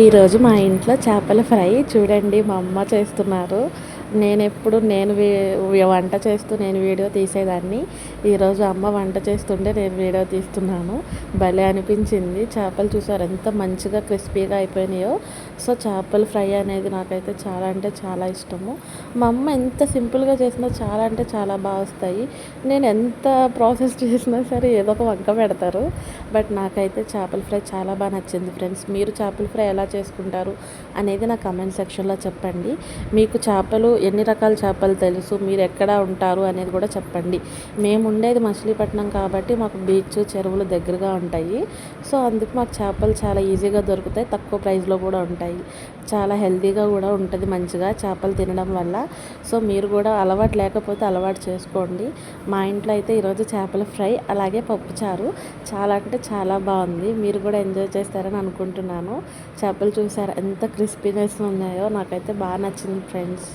ఈరోజు మా ఇంట్లో చేపల ఫ్రై చూడండి మా అమ్మ చేస్తున్నారు. నేనెప్పుడు నేను వంట చేస్తూ నేను వీడియో తీసేదాన్ని. ఈరోజు అమ్మ వంట చేస్తుంటే నేను వీడియో తీస్తున్నాను. భలే అనిపించింది. చేపలు చూసారు ఎంత మంచిగా క్రిస్పీగా అయిపోయినాయో. సో చేపల ఫ్రై అనేది నాకైతే చాలా అంటే చాలా ఇష్టము. మా అమ్మ ఎంత సింపుల్గా చేసినా చాలా అంటే చాలా బాగా వస్తాయి. నేను ఎంత ప్రాసెస్ చేసినా సరే ఏదో ఒక వంక పెడతారు. బట్ నాకైతే చేపల ఫ్రై చాలా బాగా నచ్చింది ఫ్రెండ్స్. మీరు చేపల ఫ్రై ఎలా చేసుకుంటారు అనేది నా కమెంట్ సెక్షన్లో చెప్పండి. మీకు చేపలు ఎన్ని రకాల చేపలు తెలుసు, మీరు ఎక్కడ ఉంటారు అనేది కూడా చెప్పండి. మేము ఉండేది మచిలీపట్నం కాబట్టి మాకు బీచ్ చెరువులు దగ్గరగా ఉంటాయి. సో అందుకు మాకు చేపలు చాలా ఈజీగా దొరుకుతాయి, తక్కువ ప్రైస్లో కూడా ఉంటాయి. చాలా హెల్తీగా కూడా ఉంటుంది మంచిగా చేపలు తినడం వల్ల. సో మీరు కూడా అలవాటు లేకపోతే అలవాటు చేసుకోండి. మా ఇంట్లో అయితే ఈరోజు చేపల ఫ్రై అలాగే పప్పుచారు చాలా అంటే చాలా బాగుంది. మీరు కూడా ఎంజాయ్ చేస్తారని అనుకుంటున్నాను. చేపలు చూసారా ఎంత క్రిస్పీనెస్ ఉన్నాయో, నాకైతే బాగా నచ్చింది ఫ్రెండ్స్.